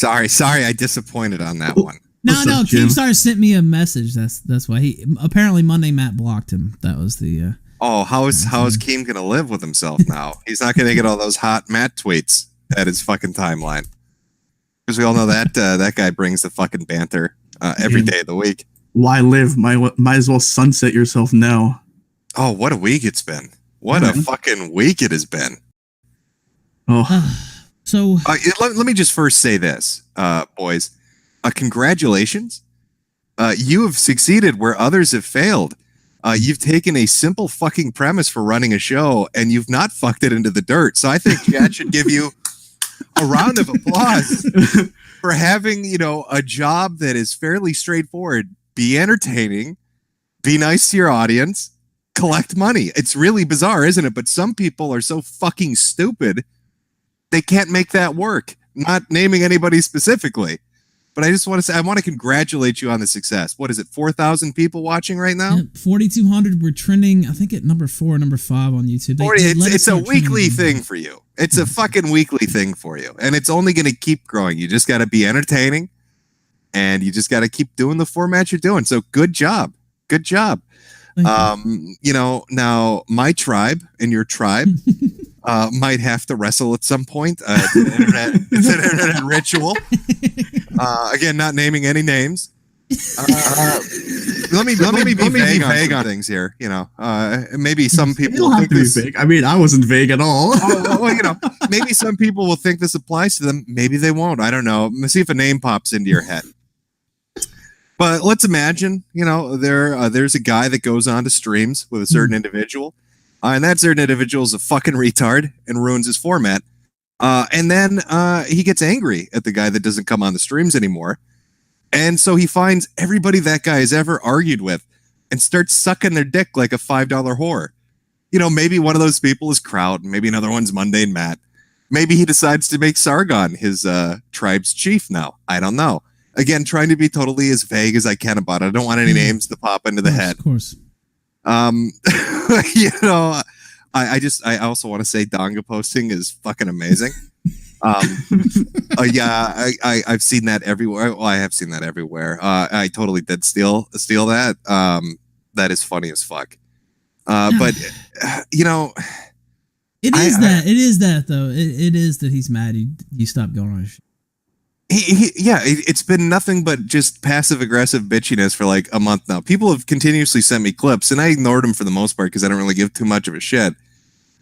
Sorry, I disappointed on that one. No, What's up, Jim? Keemstar sent me a message. That's why he apparently Monday Matt blocked him. That was the. Oh, how is Keem gonna live with himself now? He's not gonna get all those hot Matt tweets at his fucking timeline. Because we all know that that guy brings the fucking banter every day of the week. Why live? Might as well sunset yourself now. Oh, what a week it's been! What a fucking week it has been. Oh, So let me just first say this, boys. Congratulations. You have succeeded where others have failed. You've taken a simple fucking premise for running a show and you've not fucked it into the dirt. So I think Chad should give you a round of applause for having, a job that is fairly straightforward. Be entertaining, be nice to your audience, collect money. It's really bizarre, isn't it? But some people are so fucking stupid, they can't make that work. Not naming anybody specifically. But I just want to say, I want to congratulate you on the success. What is it, 4,000 people watching right now? 4,200. We're trending, I think, at number 4 or number 5 on YouTube. It's a weekly thing for you. It's a fucking weekly thing for you. And it's only going to keep growing. You just got to be entertaining. And you just got to keep doing the format you're doing. So good job. Good job. Now my tribe and your tribe might have to wrestle at some point. It's an internet ritual. Again, not naming any names. Let me be vague on things here. Maybe some people think this. Vague. I mean, I wasn't vague at all. Maybe some people will think this applies to them. Maybe they won't. I don't know. Let's see if a name pops into your head. But let's imagine, there's a guy that goes on to streams with a certain individual, and that certain individual is a fucking retard and ruins his format. And then he gets angry at the guy that doesn't come on the streams anymore. And so he finds everybody that guy has ever argued with and starts sucking their dick like a $5 whore. Maybe one of those people is Kraut, and maybe another one's Mundane Matt. Maybe he decides to make Sargon his tribe's chief now. I don't know. Again, trying to be totally as vague as I can about it. I don't want any names to pop into the head. Of course. I also want to say D0nga posting is fucking amazing. I've seen that everywhere. Well, I have seen that everywhere. I totally did steal that. That is funny as fuck. But it is that though. It is that he's mad. You stopped going on his show. It's been nothing but just passive aggressive bitchiness for like a month now. People have continuously sent me clips, and I ignored them for the most part because I don't really give too much of a shit.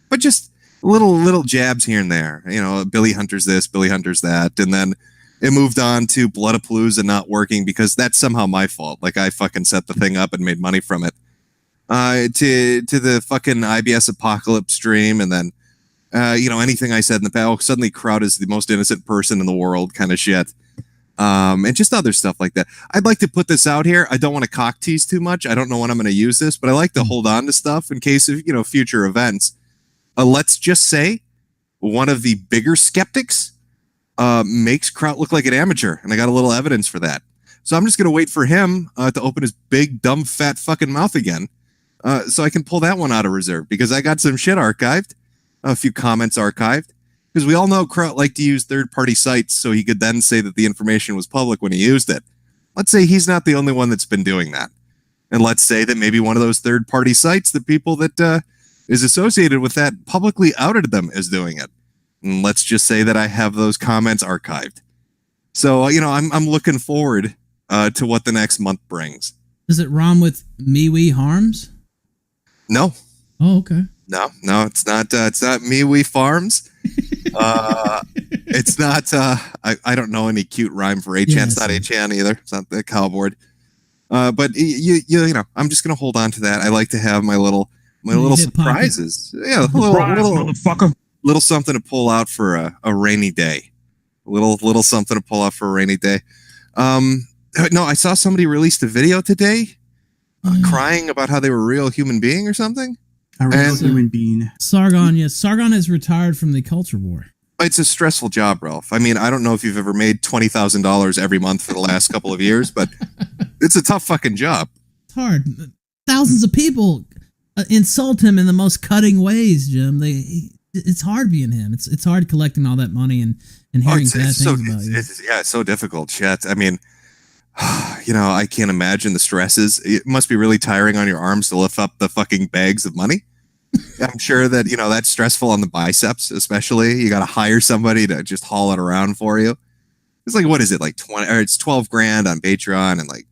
But just little jabs here and there. Billy Hunter's this, Billy Hunter's that, and then it moved on to Bloodapalooza not working because that's somehow my fault. Like I fucking set the thing up and made money from it. To the fucking IBS Apocalypse stream, and then. Anything I said in the past, suddenly Kraut is the most innocent person in the world kind of shit. And just other stuff like that. I'd like to put this out here. I don't want to cock tease too much. I don't know when I'm going to use this, but I like to hold on to stuff in case of, future events. Let's just say one of the bigger skeptics makes Kraut look like an amateur. And I got a little evidence for that. So I'm just going to wait for him to open his big, dumb, fat fucking mouth again. So I can pull that one out of reserve because I got some shit archived. A few comments archived, because we all know Kraut liked to use third-party sites so he could then say that the information was public when he used it. Let's say he's not the only one that's been doing that. And let's say that maybe one of those third-party sites, the people that is associated with that publicly outed them as doing it. And let's just say that I have those comments archived. So, I'm looking forward to what the next month brings. Does it rhyme with MeWe Harms? No. Oh, okay. No, it's not. It's not MeWe Farms. It's not. I don't know any cute rhyme for HN. It's not HN either. It's not the cowboard. But I'm just gonna hold on to that. I like to have my little surprises. Pocket. Yeah, little something to pull out for a rainy day. Little something to pull out for a rainy day. No, I saw somebody released a video today, crying about how they were a real human being or something. A real human being. Sargon, yes. Sargon has retired from the culture war. It's a stressful job, Ralph. I mean, I don't know if you've ever made $20,000 every month for the last couple of years, but it's a tough fucking job. It's hard. Thousands of people insult him in the most cutting ways, Jim. It's hard being him. It's hard collecting all that money and and hearing it's, bad it's things so about you. it's so difficult. Shit. I mean, I can't imagine the stresses. It must be really tiring on your arms to lift up the fucking bags of money. I'm sure that that's stressful on the biceps, especially. You got to hire somebody to just haul it around for you. It's like, what is it, like 20 or it's 12 grand on Patreon and like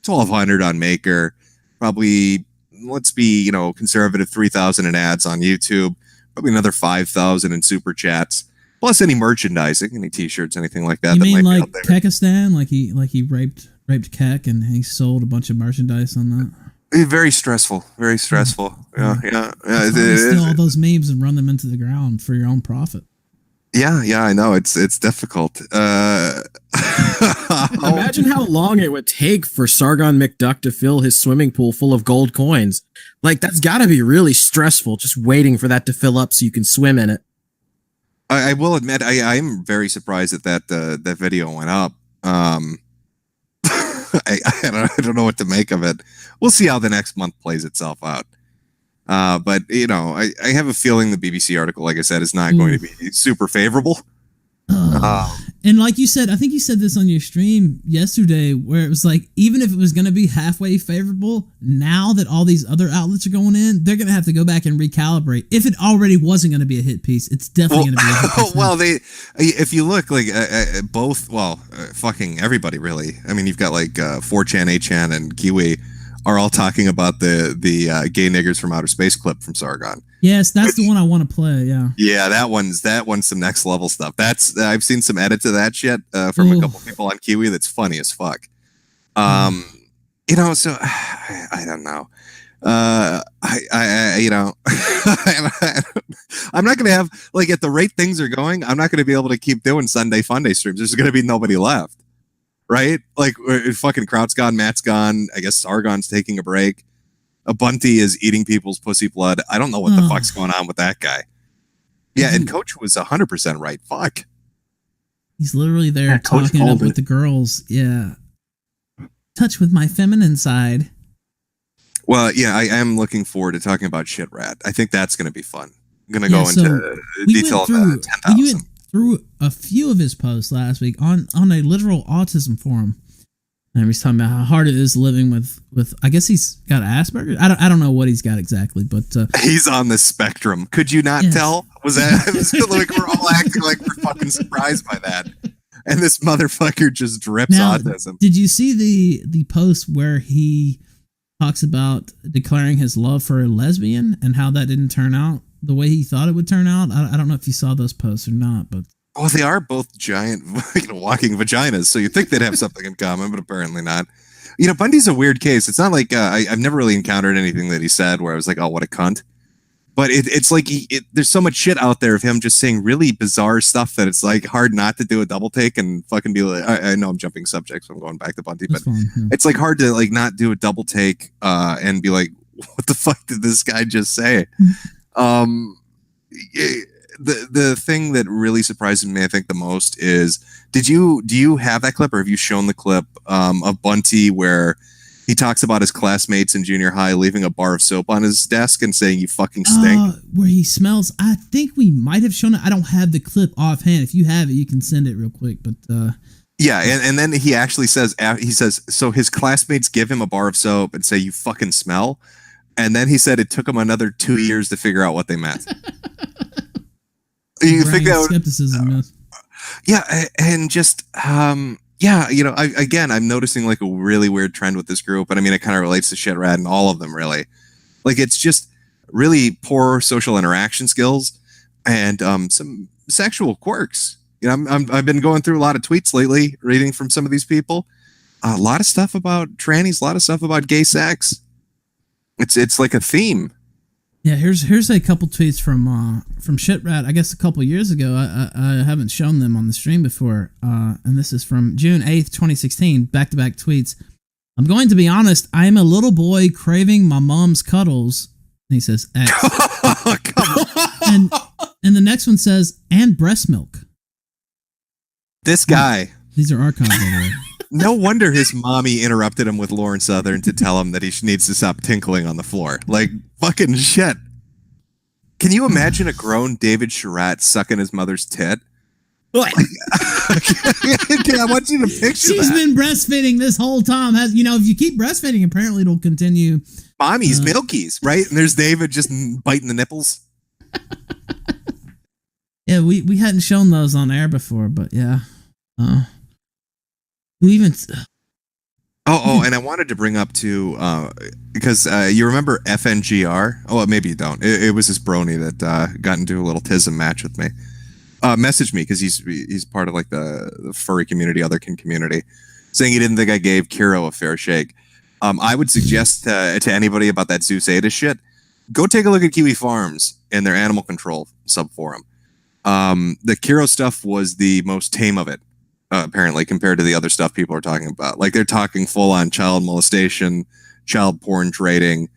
1,200 on Maker. Probably, let's be conservative, 3,000 in ads on YouTube. Probably another 5,000 in super chats. Plus any merchandising, any T-shirts, anything like that. You that mean might like Kekistan, like he raped Kek and he sold a bunch of merchandise on that? Very stressful. Very stressful. Yeah. Steal all those memes and run them into the ground for your own profit. Yeah, I know. It's difficult. Imagine how long it would take for Sargon McDuck to fill his swimming pool full of gold coins. Like, that's got to be really stressful, just waiting for that to fill up so you can swim in it. I will admit, I'm very surprised that video went up. I don't know what to make of it. We'll see how the next month plays itself out. But I have a feeling the BBC article, like I said, is not going to be super favorable. And like you said, I think you said this on your stream yesterday, where it was like, even if it was going to be halfway favorable, now that all these other outlets are going in, they're going to have to go back and recalibrate. If it already wasn't going to be a hit piece, it's definitely going to be a hit piece. Well, if you look like fucking everybody really. I mean, you've got like 4chan, 8chan, and Kiwi are all talking about the gay niggers from outer space clip from Sargon. Yes, that's the one I want to play. Yeah, that one's some next level stuff. I've seen some edits of that shit from a couple people on Kiwi. That's funny as fuck. So I don't know. I'm not gonna have, like, at the rate things are going, I'm not gonna be able to keep doing Sunday Funday streams. There's gonna be nobody left. Right? Like, fucking Kraut's gone, Matt's gone. I guess Sargon's taking a break. A Bunty is eating people's pussy blood. I don't know what the fuck's going on with that guy. Yeah, and Coach was 100% right. Fuck. He's literally there talking up with the girls. Yeah. Touch with my feminine side. Well, yeah, I am looking forward to talking about Shit Rat. I think that's going to be fun. I'm going to go into detail on that. 10,000. Through a few of his posts last week on a literal autism forum, and he's talking about how hard it is living with I guess he's got Asperger's. I don't know what he's got exactly, but he's on the spectrum. Could you not tell? Was that like we're all acting like we're fucking surprised by that? And this motherfucker just drips autism. Did you see the post where he talks about declaring his love for a lesbian and how that didn't turn out the way he thought it would turn out? I don't know if you saw those posts or not, but they are both giant, walking vaginas. So you think they'd have something in common, but apparently not. Bundy's a weird case. It's not like I've never really encountered anything that he said where I was like, oh, what a cunt. But it's like there's so much shit out there of him just saying really bizarre stuff that it's like hard not to do a double take and fucking be like, I know I'm jumping subjects, so I'm going back to Bundy, but it's like hard to like not do a double take and be like, what the fuck did this guy just say? The thing that really surprises me, I think, the most is, do you have that clip, or have you shown the clip of Bunty where he talks about his classmates in junior high leaving a bar of soap on his desk and saying, you fucking stink? Where he smells. I think we might have shown it. I don't have the clip offhand. If you have it, you can send it real quick. But yeah, and then he actually says, so his classmates give him a bar of soap and say, you fucking smell. And then he said it took him another 2 years to figure out what they meant. You think that skepticism, yeah, and just I'm noticing like a really weird trend with this group, and I mean it kind of relates to Shit Rat and all of them really. Like, it's just really poor social interaction skills and some sexual quirks. I've been going through a lot of tweets lately, reading from some of these people. A lot of stuff about trannies, a lot of stuff about gay sex. It's like a theme. Yeah, here's a couple tweets from Shit Rat, I guess a couple years ago. I haven't shown them on the stream before, and this is from June 8th, 2016, back-to-back tweets. I'm going to be honest, I'm a little boy craving my mom's cuddles. And he says, X. and the next one says, and breast milk. This guy. These are archived over there. No wonder his mommy interrupted him with Lauren Southern to tell him that he needs to stop tinkling on the floor. Like, fucking shit. Can you imagine a grown David Charette sucking his mother's tit? What? I want you to picture She's that. been breastfeeding this whole time. If you keep breastfeeding, apparently it'll continue. Mommy's milkies, right? And there's David just biting the nipples. Yeah, we hadn't shown those on air before, but yeah. We even. And I wanted to bring up too, because you remember FNGR? Oh, well, maybe you don't. It was this brony that got into a little tism match with me. Messaged me because he's part of like the furry community, otherkin community, saying he didn't think I gave Kiro a fair shake. I would suggest to anybody about that Zeus Ada shit, go take a look at Kiwi Farms and their animal control subforum. The Kiro stuff was the most tame of it, apparently, compared to the other stuff people are talking about. Like they're talking full on child molestation, child porn trading,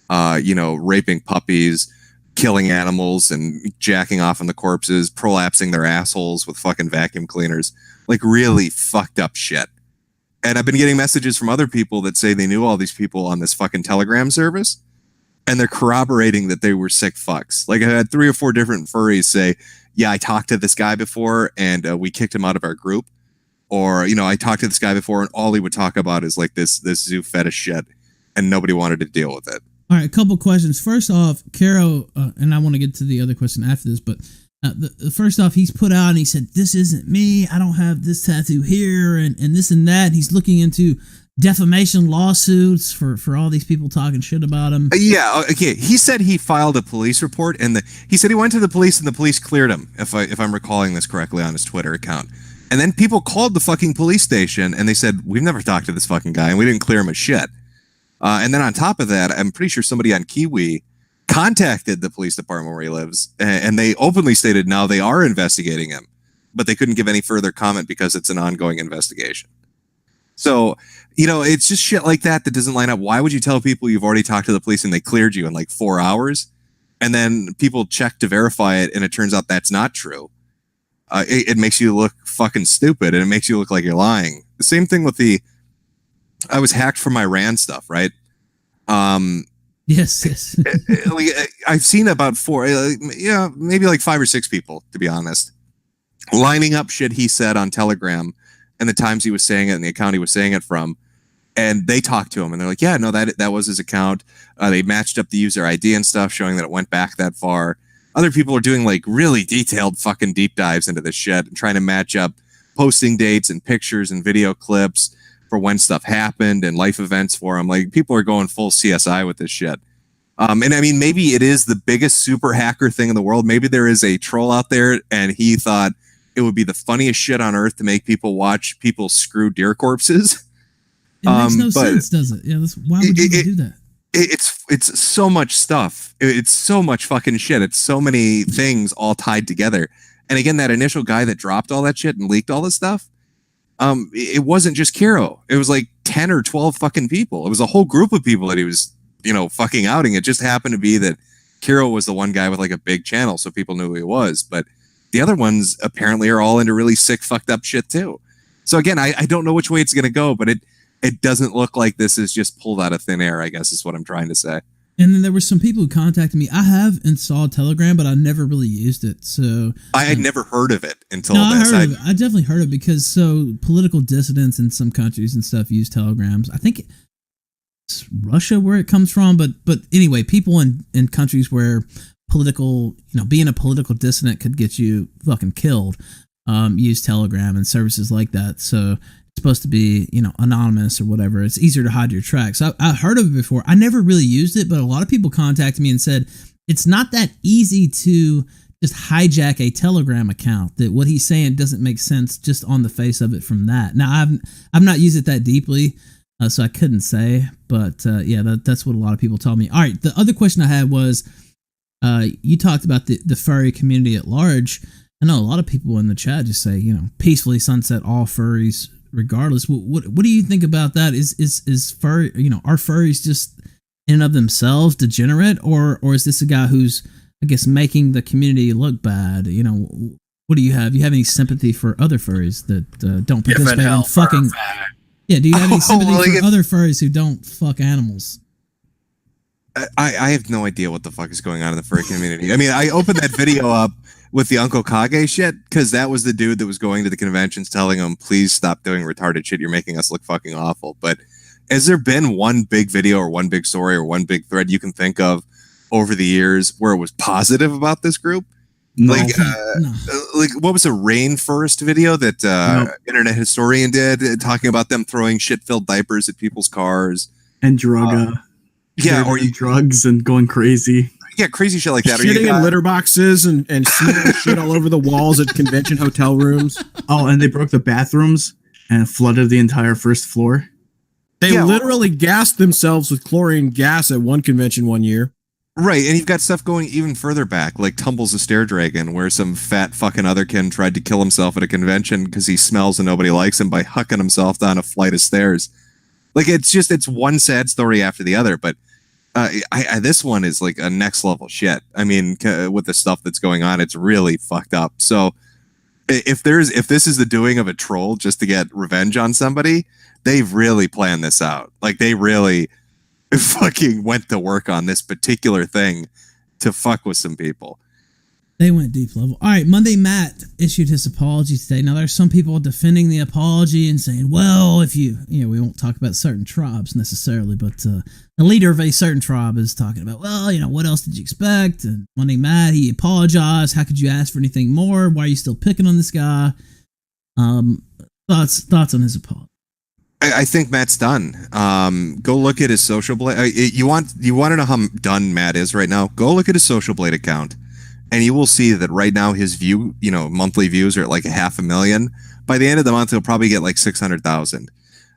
raping puppies, killing animals and jacking off on the corpses, prolapsing their assholes with fucking vacuum cleaners. Like really fucked up shit. And I've been getting messages from other people that say they knew all these people on this fucking Telegram service, and they're corroborating that they were sick fucks. Like I had 3 or 4 different furries say, yeah, I talked to this guy before and we kicked him out of our group. Or, I talked to this guy before and all he would talk about is like this zoo fetish shit and nobody wanted to deal with it. All right, a couple questions. First off, Caro, and I want to get to the other question after this, but the first off, he's put out and he said, this isn't me. I don't have this tattoo here and this and that. He's looking into defamation lawsuits for all these people talking shit about him. Yeah, okay. He said he filed a police report and he said he went to the police and the police cleared him, if I'm recalling this correctly on his Twitter account. And then people called the fucking police station and they said, we've never talked to this fucking guy and we didn't clear him of shit. And then on top of that, I'm pretty sure somebody on Kiwi contacted the police department where he lives, and they openly stated now they are investigating him, but they couldn't give any further comment because it's an ongoing investigation. So, it's just shit like that doesn't line up. Why would you tell people you've already talked to the police and they cleared you in like 4 hours, and then people check to verify it and it turns out that's not true? It makes you look fucking stupid and it makes you look like you're lying. The same thing with I was hacked from my RAN stuff, right? Yes. I've seen about 4, maybe like 5 or 6 people, to be honest, lining up shit he said on Telegram and the times he was saying it and the account he was saying it from. And they talked to him and they're like, yeah, no, that was his account. They matched up the user ID and stuff, showing that it went back that far. Other people are doing like really detailed fucking deep dives into this shit and trying to match up posting dates and pictures and video clips for when stuff happened and life events for him. Like people are going full CSI with this shit. And I mean, maybe it is the biggest super hacker thing in the world. Maybe there is a troll out there and he thought it would be the funniest shit on earth to make people watch people screw deer corpses. It makes no sense, does it? Yeah, why would you do that? It's so much stuff. It's so much fucking shit. It's so many things all tied together. And again, that initial guy that dropped all that shit and leaked all this stuff, it wasn't just Kiro. It was like 10 or 12 fucking people. It was a whole group of people that he was, fucking outing. It just happened to be that Kiro was the one guy with like a big channel, so people knew who he was. But the other ones apparently are all into really sick, fucked up shit too. So again, I don't know which way it's going to go, but it doesn't look like this is just pulled out of thin air, I guess is what I'm trying to say. And then there were some people who contacted me. I have installed Telegram, but I never really used it. So I had never heard of it until this. I definitely heard of it because political dissidents in some countries and stuff use telegrams. I think it's Russia where it comes from, but anyway, people in countries where being a political dissident could get you fucking killed, use Telegram and services like that. So supposed to be, anonymous or whatever. It's easier to hide your tracks. I heard of it before. I never really used it, but a lot of people contacted me and said it's not that easy to just hijack a Telegram account. That what he's saying doesn't make sense just on the face of it from that. Now I've not used it that deeply, so I couldn't say. But that's what a lot of people told me. All right, the other question I had was you talked about the furry community at large. I know a lot of people in the chat just say peacefully sunset all furries. Regardless, what do you think about that? Is furry, are furries just in and of themselves degenerate, or is this a guy who's, I guess, making the community look bad? What do you have? Do you have any sympathy for other furries that don't participate in fucking? Yeah, do you have any sympathy for other furries who don't fuck animals? I have no idea what the fuck is going on in the furry community. I mean, I opened that video up with the Uncle Kage shit, because that was the dude that was going to the conventions telling him, please stop doing retarded shit. You're making us look fucking awful. But has there been one big video or one big story or one big thread you can think of over the years where it was positive about this group? No. Like what was a Rainforest video that Internet Historian did talking about them throwing shit-filled diapers at people's cars and drug, or drugs and going crazy. Yeah, crazy shit like that. Shitting in litter boxes and seeing shit all over the walls at convention hotel rooms. Oh, and they broke the bathrooms and flooded the entire first floor. They literally gassed themselves with chlorine gas at one convention one year. Right, and you've got stuff going even further back, like Tumbles the Stair Dragon, where some fat fucking otherkin tried to kill himself at a convention because he smells and nobody likes him by hucking himself down a flight of stairs. Like, it's one sad story after the other, but this one is like a next level shit. I mean, with the stuff that's going on, it's really fucked up. So if this is the doing of a troll just to get revenge on somebody, they've really planned this out. Like, they really fucking went to work on this particular thing to fuck with some people. They went deep level. All right, Monday Matt issued his apology today. Now, there's some people defending the apology and saying, well, if we won't talk about certain tribes necessarily, but the leader of a certain tribe is talking about, well, what else did you expect? And Monday Matt, he apologized. How could you ask for anything more? Why are you still picking on this guy? Thoughts on his apology? I think Matt's done. Go look at his Social Blade. You want to know how done Matt is right now? Go look at his Social Blade account, and you will see that right now his monthly views are at like 500,000. By the end of the month, he'll probably get like 600,000.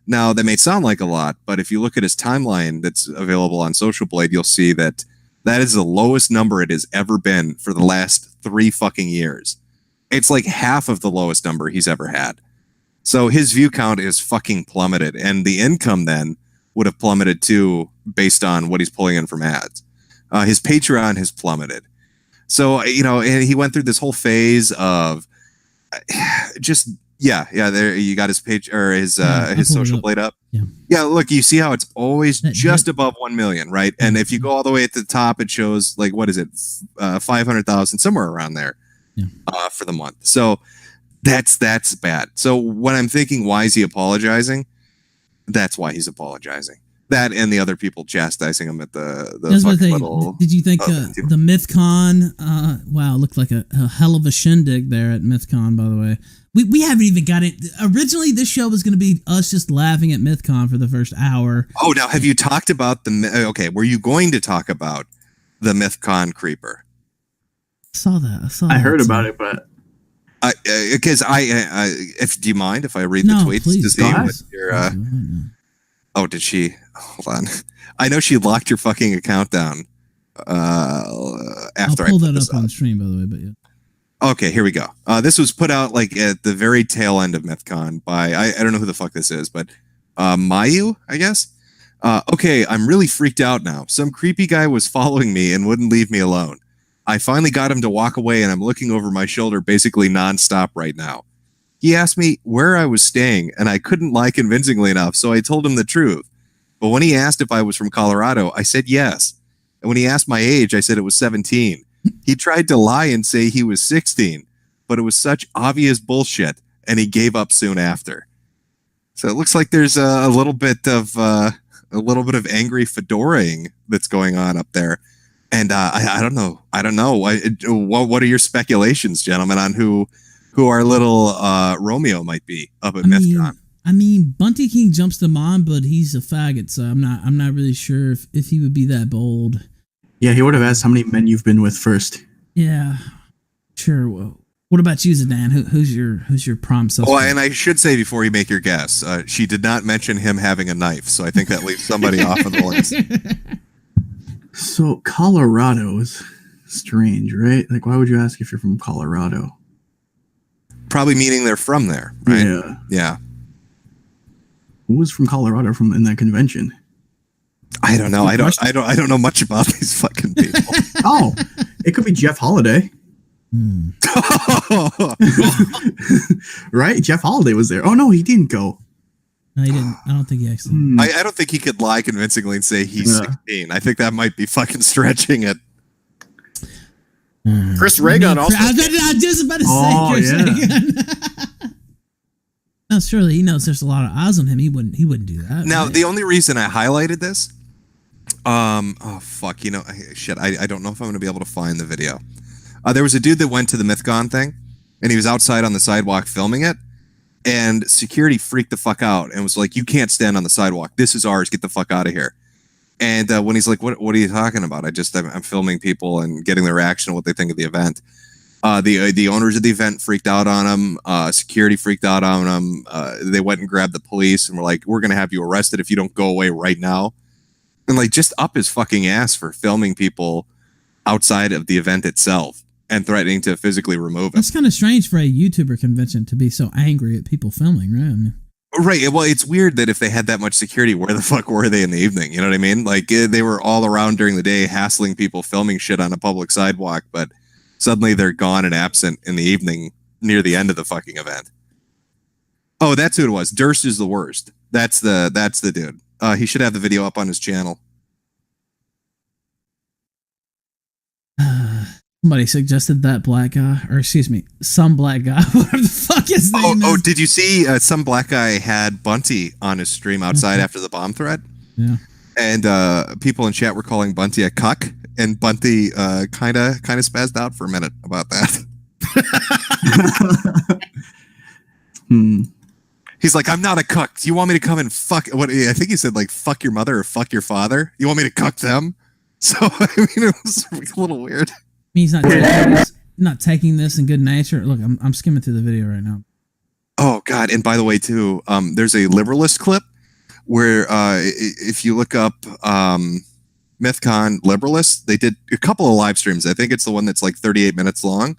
Now, that may sound like a lot, but if you look at his timeline that's available on Social Blade, you'll see that is the lowest number it has ever been for the last 3 fucking years. It's like half of the lowest number he's ever had. So his view count is fucking plummeted, and the income then would have plummeted too based on what he's pulling in from ads. His Patreon has plummeted. So, and he went through this whole phase of there you got his page or his Social Blade up. Yeah, look, you see how it's always just above 1 million, right? And if you go all the way at the top, it shows like, what is it? 500,000, somewhere around there for the month. So that's bad. So when I'm thinking, why is he apologizing? That's why he's apologizing. That and the other people chastising him at the fucking little. Did you think the MythCon? Wow, looked like a hell of a shindig there at MythCon. By the way, we haven't even got it. Originally, this show was going to be us just laughing at MythCon for the first hour. Oh, now have you talked about were you going to talk about the MythCon creeper? I heard about it, but. Because do you mind if I read the tweets to see what your oh, did she? Hold on. I know she locked your fucking account down. After I'll pull that up on stream, by the way. But yeah. Okay, here we go. This was put out like at the very tail end of MythCon by I don't know who the fuck this is, but Mayu, I guess. Okay, I'm really freaked out now. Some creepy guy was following me and wouldn't leave me alone. I finally got him to walk away, and I'm looking over my shoulder basically nonstop right now. He asked me where I was staying, and I couldn't lie convincingly enough, so I told him the truth. But when he asked if I was from Colorado, I said yes. And when he asked my age, I said it was 17. He tried to lie and say he was 16, but it was such obvious bullshit, and he gave up soon after. So it looks like there's a little bit of angry fedoraing that's going on up there. And I don't know. What are your speculations, gentlemen, on who our little Romeo might be up at MythCon? I mean, Bunty King jumps to mind, but he's a faggot, so I'm not really sure if he would be that bold. Yeah, he would have asked how many men you've been with first. Yeah, sure. Well, what about you, Zidane? Who's your prom suspect? Oh, and I should say before you make your guess, she did not mention him having a knife, so I think that leaves somebody off of the list. So Colorado is strange, right? Like, why would you ask if you're from Colorado? Probably meaning they're from there, right? Yeah. Who was from Colorado in that convention? I don't know. I don't know much about these fucking people. Oh, it could be Jeff Holiday. Right? Jeff Holiday was there. Oh no, he didn't go. No, he didn't. I don't think he actually. I don't think he could lie convincingly and say he's 16. I think that might be fucking stretching it. Chris Reagan also. I was just about to say Oh, Chris yeah. Reagan. No, surely he knows there's a lot of eyes on him. He wouldn't do that. Now, right? the only reason I highlighted this, oh fuck, shit, I don't know if I'm gonna be able to find the video. There was a dude that went to the MythCon thing, and he was outside on the sidewalk filming it, and security freaked the fuck out and was like, "You can't stand on the sidewalk. This is ours. Get the fuck out of here." And when he's like, "What are you talking about? I'm filming people and getting their reaction to what they think of the event." The owners of the event freaked out on him. Security freaked out on him. They went and grabbed the police and were like, "We're gonna have you arrested if you don't go away right now." And like, just up his fucking ass for filming people outside of the event itself and threatening to physically remove him. It's kind of strange for a YouTuber convention to be so angry at people filming, right? I mean, Right. Well, it's weird that if they had that much security, where the fuck were they in the evening? You know what I mean? Like, they were all around during the day hassling people filming shit on a public sidewalk, but suddenly they're gone and absent in the evening near the end of the fucking event. Oh, that's who it was. Durst is the worst. That's the dude. He should have the video up on his channel. somebody suggested that black guy, or excuse me, some black guy, whatever the fuck his name is. Oh, did you see some black guy had Bunty on his stream outside after the bomb threat? Yeah. And people in chat were calling Bunty a cuck, and Bunty kind of spazzed out for a minute about that. He's like, "I'm not a cuck. Do you want me to come and fuck?" What I think he said, like, "Fuck your mother" or "fuck your father." You want me to cuck them? So I mean, it was a little weird. He's not taking this in good nature. Look, I'm skimming through the video right now. Oh God! And by the way, too, there's a liberalist clip where if you look up MythCon liberalists, they did a couple of live streams. I think it's the one that's like 38 minutes long.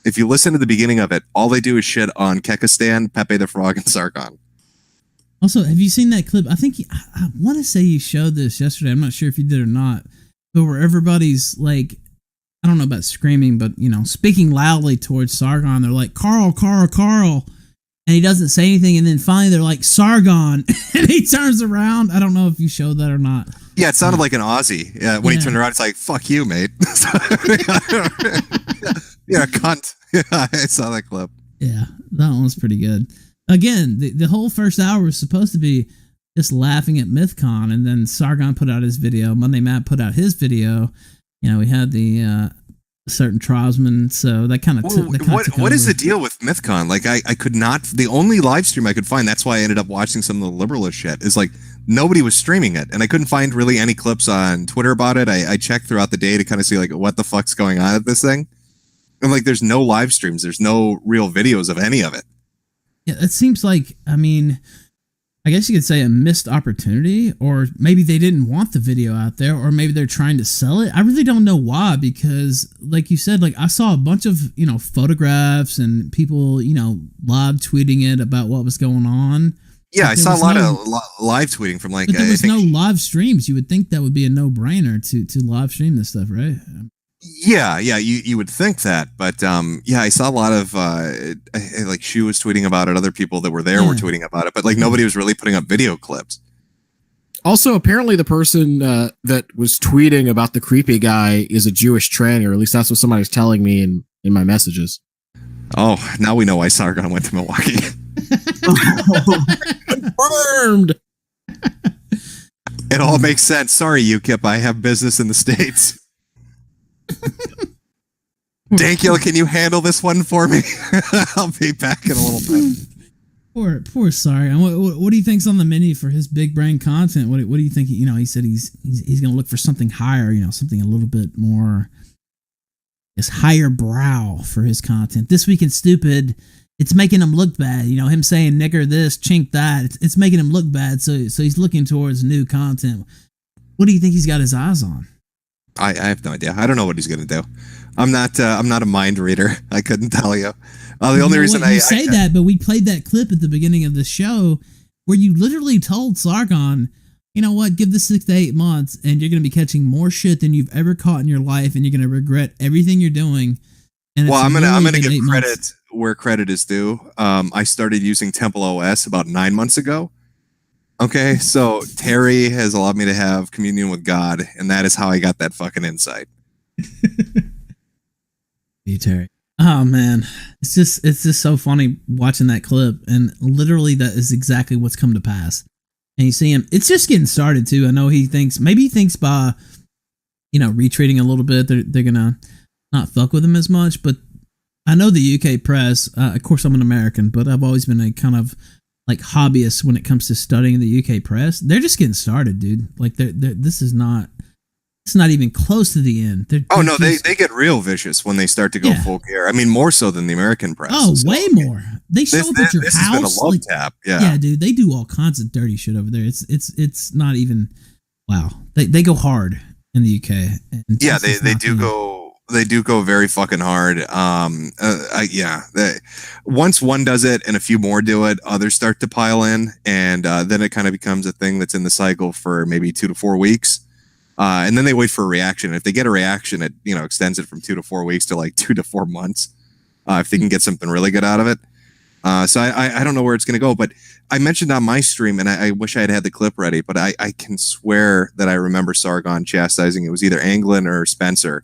If you listen to the beginning of it, all they do is shit on Kekistan, Pepe the Frog, and Sargon. Also, have you seen that clip? I think I want to say you showed this yesterday. I'm not sure if you did or not, but where everybody's like, I don't know about screaming, but speaking loudly towards Sargon. They're like, "Carl, Carl, Carl," and he doesn't say anything. And then finally, they're like, "Sargon," and he turns around. I don't know if you showed that or not. Yeah, it sounded like an Aussie. When he turned around, it's like, "Fuck you, mate." Yeah, cunt. Yeah, I saw that clip. Yeah, that one was pretty good. Again, the whole first hour was supposed to be just laughing at MythCon, and then Sargon put out his video. Monday Matt put out his video. We had the certain tribesmen, so that kind of what is the deal with MythCon? Like, I could not. The only live stream I could find, that's why I ended up watching some of the liberalist shit, is like nobody was streaming it, and I couldn't find really any clips on Twitter about it. I checked throughout the day to kind of see like what the fuck's going on at this thing. And like, there's no live streams. There's no real videos of any of it. Yeah, it seems like, I guess you could say a missed opportunity, or maybe they didn't want the video out there, or maybe they're trying to sell it. I really don't know why, because like you said, like I saw a bunch of, photographs and people, live tweeting it about what was going on. Yeah, Like, I saw a lot of live tweeting from like, but there was no live streams. You would think that would be a no-brainer to live stream this stuff, right? Yeah, you would think that, but I saw a lot of like Shu was tweeting about it, other people that were there were tweeting about it, but like nobody was really putting up video clips. Also, apparently the person that was tweeting about the creepy guy is a Jewish tranny, or at least that's what somebody's telling me in my messages. Oh, now we know why Sargon went to Milwaukee. Confirmed. It all makes sense. Sorry, UKIP, I have business in the States. Dankula, can you handle this one for me? I'll be back in a little bit. Poor Sargon. What do you think's on the menu for his big brain content? What do you think? He said he's going to look for something higher. Something a little bit more, higher brow for his content. This Week in Stupid, it's making him look bad. Him saying nigger this, chink that. It's making him look bad. So he's looking towards new content. What do you think he's got his eyes on? I have no idea. I don't know what he's going to do. I'm not a mind reader. I couldn't tell you. The only reason I say that, but we played that clip at the beginning of the show where you literally told Sargon, "You know what? Give this 6 to 8 months, and you're going to be catching more shit than you've ever caught in your life, and you're going to regret everything you're doing." And well, I'm gonna give credit where credit is due. I started using Temple OS about 9 months ago. Okay, so Terry has allowed me to have communion with God, and that is how I got that fucking insight. You, Terry. Oh man, it's just so funny watching that clip, and literally that is exactly what's come to pass. And you see him; it's just getting started too. I know he thinks by, retreating a little bit, they're gonna not fuck with him as much. But I know the UK press. Of course, I'm an American, but I've always been a kind of like hobbyist when it comes to studying the UK press. They're just getting started, dude. Like this is not. It's not even close to the end. They get real vicious when they start to go full gear. I mean, more so than the American press. Oh, way more. They show up at your house. Has been a love tap. Yeah, dude. They do all kinds of dirty shit over there. It's not even. Wow. They go hard in the UK. And yeah, they do go. They do go very fucking hard. Once one does it and a few more do it, others start to pile in, and then it kind of becomes a thing that's in the cycle for maybe 2 to 4 weeks. And then they wait for a reaction. If they get a reaction, it extends it from 2 to 4 weeks to like 2 to 4 months. If they can get something really good out of it. So I don't know where it's going to go. But I mentioned on my stream, and I wish I had the clip ready, but I can swear that I remember Sargon chastising, it was either Anglin or Spencer,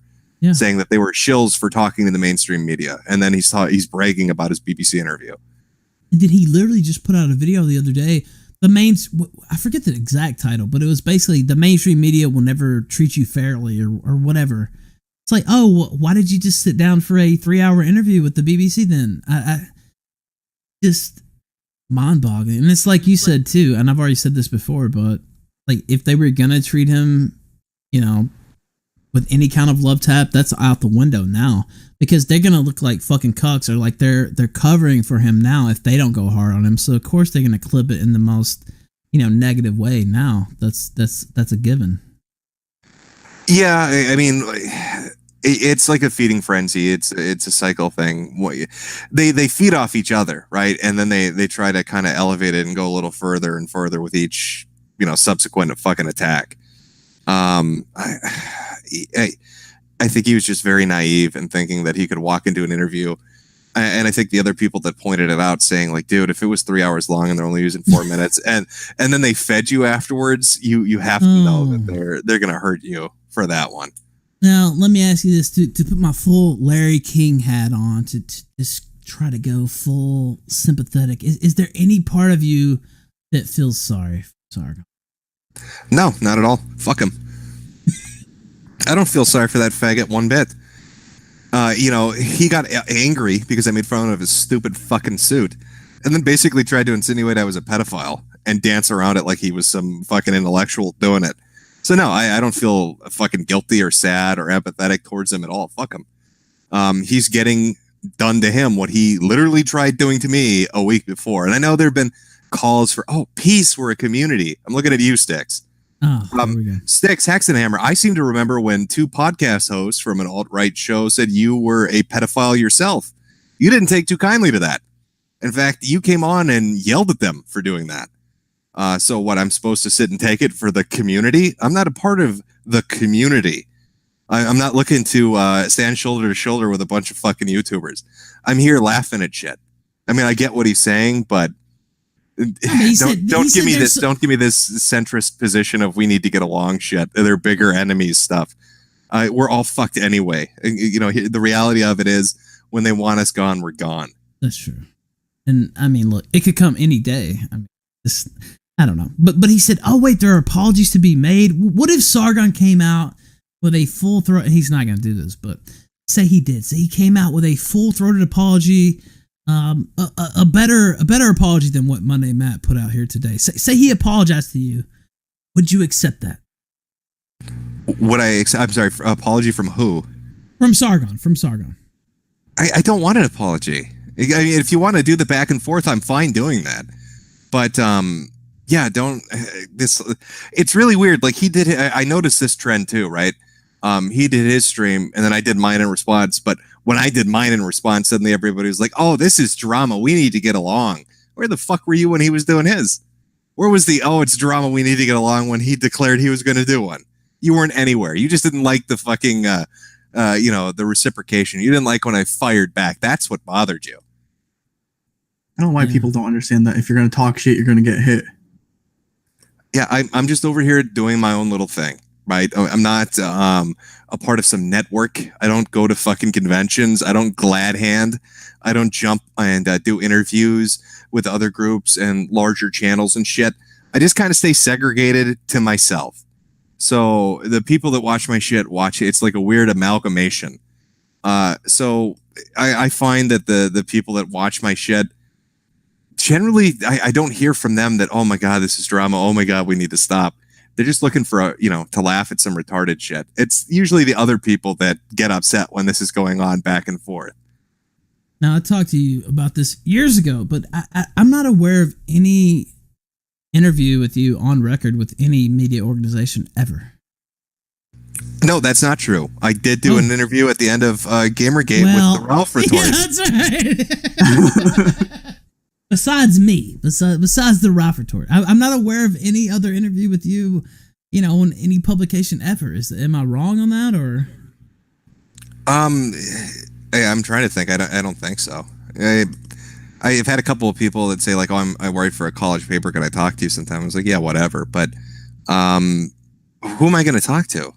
saying that they were shills for talking to the mainstream media. And then he's bragging about his BBC interview. And did he literally just put out a video the other day? I forget the exact title, but it was basically the mainstream media will never treat you fairly or whatever. It's like, oh, why did you just sit down for a 3-hour interview with the BBC then? I just mind-boggling. And it's like you said too, and I've already said this before, but like if they were gonna treat him, with any kind of love tap, that's out the window now, because they're gonna look like fucking cucks, or like they're covering for him now if they don't go hard on him. So of course they're gonna clip it in the most negative way now. That's a given. Yeah, I mean, it's like a feeding frenzy. It's a cycle thing. They feed off each other, right? And then they try to kind of elevate it and go a little further and further with each subsequent fucking attack. I think he was just very naive and thinking that he could walk into an interview. And I think the other people that pointed it out saying like, dude, if it was 3 hours long and they're only using 4 minutes and then they fed you afterwards, you have to know that they're going to hurt you for that one. Now, let me ask you this, to put my full Larry King hat on, to just try to go full sympathetic. Is there any part of you that feels sorry for Sargon? No, not at all. Fuck him. I don't feel sorry for that faggot one bit. He got angry because I made fun of his stupid fucking suit, and then basically tried to insinuate I was a pedophile and dance around it like he was some fucking intellectual doing it. So no, I don't feel fucking guilty or sad or empathetic towards him at all. Fuck him. He's getting done to him what he literally tried doing to me a week before. And I know there have been calls for, peace, we're a community. I'm looking at you, Sticks. Sticks, Hexenhammer. I seem to remember when 2 podcast hosts from an alt-right show said you were a pedophile yourself. You didn't take too kindly to that. In fact, you came on and yelled at them for doing that. So what, I'm supposed to sit and take it for the community? I'm not a part of the community. I'm not looking to stand shoulder to shoulder with a bunch of fucking YouTubers. I'm here laughing at shit. I mean, I get what he's saying, but don't give me this centrist position of we need to get along shit. They're bigger enemies stuff. We're all fucked anyway. The reality of it is when they want us gone, we're gone. That's true. And I mean, look, it could come any day. I mean, I don't know. But he said, oh, wait, there are apologies to be made. What if Sargon came out with a full throat? He's not going to do this, but say he did. Say he came out with a full-throated apology, a better apology than what Monday Matt put out here today. Say he apologized to you. Would you accept that? Would I accept? I'm sorry, apology from who? From Sargon. I don't want an apology. I mean, if you want to do the back and forth, I'm fine doing that. But don't it's really weird. Like he did, I noticed this trend too, right? He did his stream and then I did mine in response. But when I did mine in response, suddenly everybody was like, oh, this is drama. We need to get along. Where the fuck were you when he was doing his? Where was the, it's drama, we need to get along when he declared he was going to do one? You weren't anywhere. You just didn't like the fucking, the reciprocation. You didn't like when I fired back. That's what bothered you. I don't know why people don't understand that if you're going to talk shit, you're going to get hit. Yeah, I'm just over here doing my own little thing. right? I'm not a part of some network. I don't go to fucking conventions. I don't glad hand. I don't jump and do interviews with other groups and larger channels and shit. I just kind of stay segregated to myself. So the people that watch my shit watch it. It's like a weird amalgamation. So I find that the people that watch my shit, generally, I don't hear from them that, oh my God, this is drama. Oh my God, we need to stop. They're just looking for, to laugh at some retarded shit. It's usually the other people that get upset when this is going on back and forth. Now, I talked to you about this years ago, but I'm not aware of any interview with you on record with any media organization ever. No, that's not true. I did do an interview at the end of Gamergate with the Ralph retorts. Yeah, that's right. Besides me, besides the Ralph retort, I'm not aware of any other interview with you, on any publication ever. Am I wrong on that, or? I'm trying to think. I don't think so. I've had a couple of people that say like, "Oh, I worry for a college paper. Can I talk to you sometime?" I was like, "Yeah, whatever." But who am I going to talk to?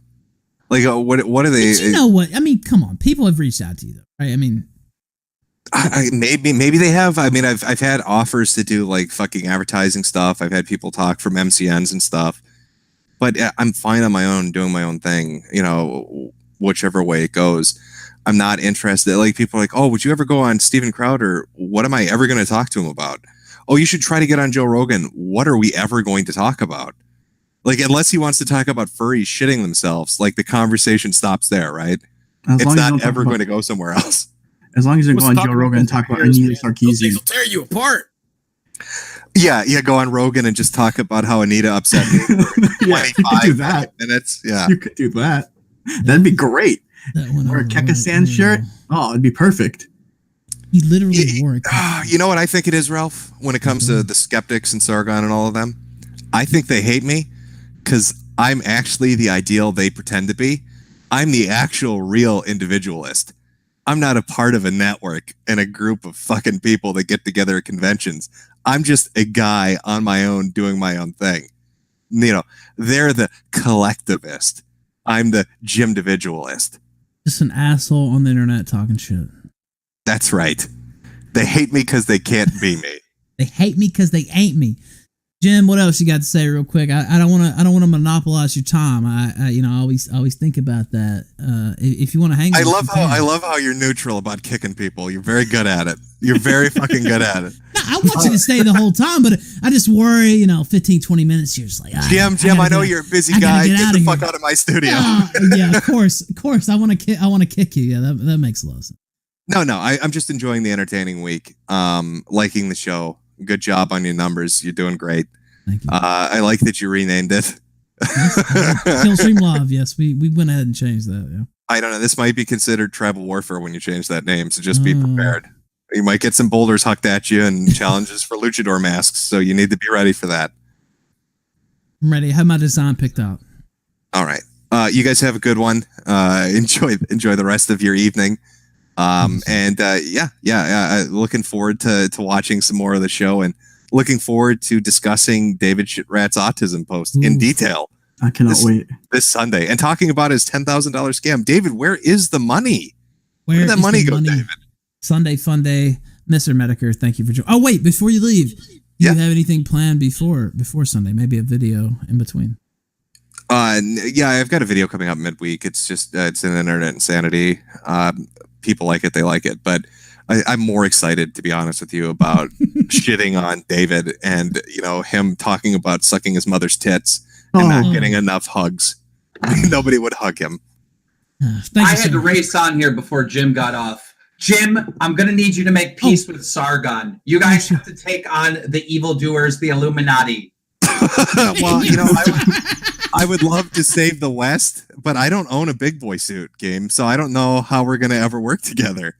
Like, what are they? But you know what? I mean, come on. People have reached out to you, though, right? I mean, maybe they have. I mean, I've had offers to do like fucking advertising stuff. I've had people talk from MCNs and stuff. But I'm fine on my own, doing my own thing. Whichever way it goes. I'm not interested. Like, people are like, oh, would you ever go on Steven Crowder? What am I ever going to talk to him about? Oh, you should try to get on Joe Rogan. What are we ever going to talk about? Like, unless he wants to talk about furries shitting themselves, like the conversation stops there, right? It's not ever going to go somewhere else. As long as you go on Joe Rogan and talk about Anita Sarkeesian. They'll tear you apart. Yeah, go on Rogan and just talk about how Anita upset me for 25 minutes. Yeah. You could do that. That'd be great. Wear a Keka-san shirt. Oh, it'd be perfect. He literally wore it. You know what I think it is, Ralph? When it comes to the Skeptics and Sargon and all of them, I think they hate me because I'm actually the ideal they pretend to be. I'm the actual real individualist. I'm not a part of a network and a group of fucking people that get together at conventions. I'm just a guy on my own doing my own thing. They're the collectivist. I'm the Jim-dividualist. Just an asshole on the internet talking shit. That's right. They hate me because they can't be me. They hate me because they ain't me. Jim, what else you got to say real quick? I don't want to monopolize your time. I always think about that. If you want to hang, I love how you're neutral about kicking people. You're very good at it. You're very fucking good at it. No, I want you to stay the whole time, but I just worry, 15, 20 minutes. You're just like, Jim, I know you're a busy guy. Get the fuck out of my studio. Yeah, of course. I want to kick you. Yeah, that makes a lot of sense. No. I'm just enjoying the entertaining week. Liking the show. Good job on your numbers. You're doing great. Thank you. I like that you renamed it. Killstream Live. Yes, we went ahead and changed that. Yeah. I don't know. This might be considered tribal warfare when you change that name, so just be prepared. You might get some boulders hucked at you and challenges for luchador masks, so you need to be ready for that. I'm ready. I have my design picked out. All right. You guys have a good one. Enjoy the rest of your evening. Looking forward to watching some more of the show and looking forward to discussing David Shitrat's autism post in detail. I cannot wait. This Sunday and talking about his $10,000 scam. David, where is the money? Where did that money go, David? Sunday fun day. Mr. Metokur, thank you for joining. Oh, wait, before you leave, do you have anything planned before Sunday? Maybe a video in between? I've got a video coming up midweek. It's just, it's an internet insanity. People like it, they like it. But I'm more excited, to be honest with you, about shitting on David and, him talking about sucking his mother's tits and not getting enough hugs. Nobody would hug him. I had to race on here before Jim got off. Jim, I'm going to need you to make peace with Sargon. You guys have to take on the evildoers, the Illuminati. Well, I would love to save the West, but I don't own a big boy suit game, so I don't know how we're going to ever work together.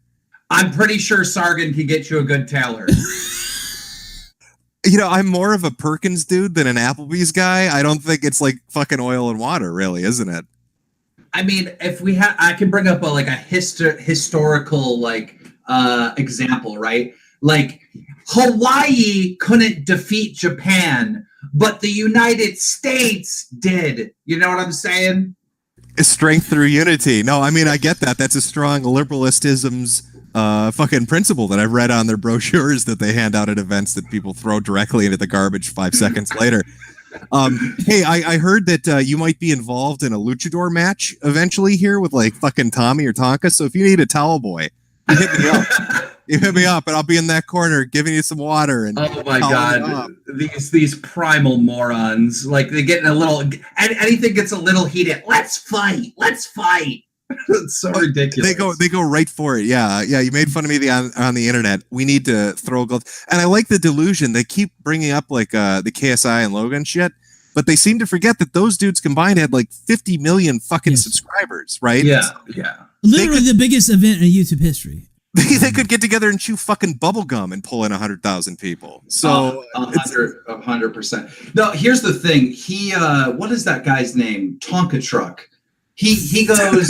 I'm pretty sure Sargon can get you a good tailor. I'm more of a Perkins dude than an Applebee's guy. I don't think it's like fucking oil and water, really, isn't it? I mean, if we have, I can bring up a historical example, right? Like Hawaii couldn't defeat Japan, but the United States did. You know what I'm saying? Strength through unity. No, I mean, I get that. That's a strong liberalism's fucking principle that I've read on their brochures that they hand out at events that people throw directly into the garbage 5 seconds later. Hey, I heard that you might be involved in a luchador match eventually here with like fucking Tommy or Tonka. So if you need a towel boy, you hit me up. You hit me up, and I'll be in that corner giving you some water. And oh my god, these primal morons! Like they get in a little anything gets a little heated. Let's fight! Let's fight! It's so ridiculous. They go right for it. Yeah. You made fun of me on the internet. We need to throw gloves. And I like the delusion. They keep bringing up like the KSI and Logan shit, but they seem to forget that those dudes combined had like 50 million fucking subscribers, right? Yeah. Literally the biggest event in YouTube history. They could get together and chew fucking bubble gum and pull in 100,000 people. So 100%. No, here's the thing. He what is that guy's name? Tonka Truck. He goes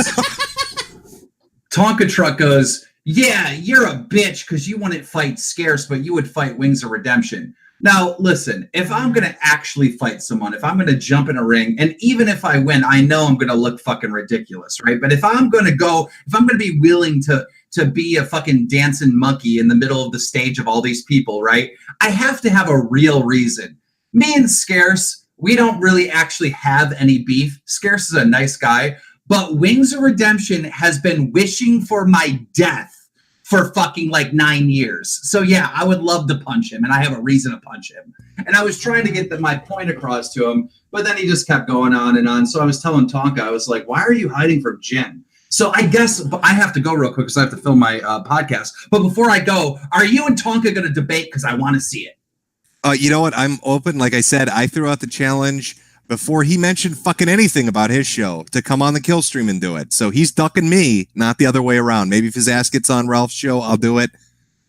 Tonka Truck goes, yeah, you're a bitch because you wouldn't fight Scarce, but you would fight Wings of Redemption. Now, listen, if I'm going to actually fight someone, if I'm going to jump in a ring, and even if I win, I know I'm going to look fucking ridiculous, right? But if I'm going to be willing to be a fucking dancing monkey in the middle of the stage of all these people, right? I have to have a real reason. Me and Scarce, we don't really actually have any beef. Scarce is a nice guy, but Wings of Redemption has been wishing for my death for fucking like 9 years. So yeah, I would love to punch him, and I have a reason to punch him. And I was trying to get my point across to him, but then he just kept going on and on. So I was telling Tonka, I was like, why are you hiding from Jim? So I guess I have to go real quick because I have to film my podcast. But before I go, are you and Tonka going to debate? Because I want to see it. You know what? I'm open. Like I said, I threw out the challenge before he mentioned fucking anything about his show to come on the kill stream and do it. So he's ducking me, not the other way around. Maybe if his ass gets on Ralph's show, I'll do it.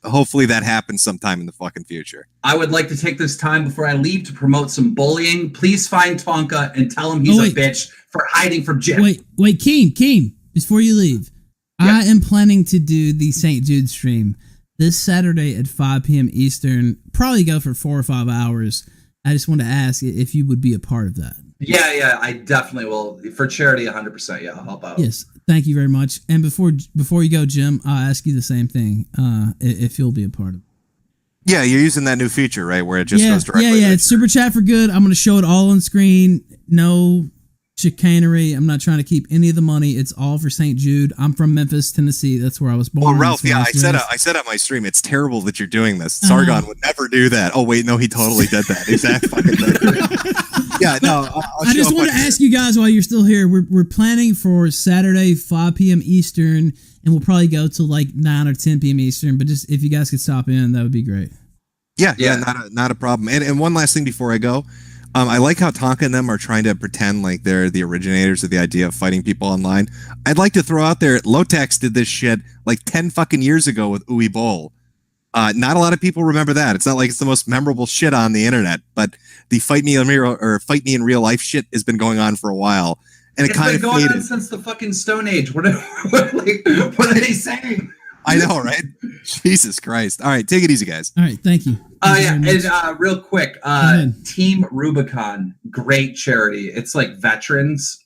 Hopefully that happens sometime in the fucking future. I would like to take this time before I leave to promote some bullying. Please find Tonka and tell him he's a bitch for hiding from Jim. Wait, Keem. Before you leave, I am planning to do the St. Jude stream this Saturday at 5 p.m. Eastern. Probably go for 4 or 5 hours. I just want to ask if you would be a part of that. Yeah, I definitely will. For charity, 100%. Yeah, I'll help out. Yes, thank you very much. And before you go, Jim, I'll ask you the same thing. If you'll be a part of it. Yeah, you're using that new feature, right? Where it just goes directly. Yeah. It's Super Chat for Good. I'm going to show it all on screen. No chicanery. I'm not trying to keep any of the money. It's all for St. Jude. I'm from Memphis, Tennessee. That's where I was born. Well, Ralph, I said on my stream, it's terrible that you're doing this. Sargon would never do that. Oh wait, no, he totally did that. Exact fucking thing. Yeah, no. I just want to ask you guys while you're still here. We're planning for Saturday 5 p.m. Eastern, and we'll probably go to like 9 or 10 p.m. Eastern. But just if you guys could stop in, that would be great. Yeah, not a problem. And one last thing before I go. I like how Tonka and them are trying to pretend like they're the originators of the idea of fighting people online. I'd like to throw out there, Lotex did this shit like 10 fucking years ago with Uwe Boll. Not a lot of people remember that. It's not like it's the most memorable shit on the internet, but the fight me in real life shit has been going on for a while. And it's kind of going on since the fucking Stone Age. What are they saying? I know, right? Jesus Christ. All right, take it easy, guys. All right, thank you. And real quick, Team Rubicon, great charity. It's like veterans.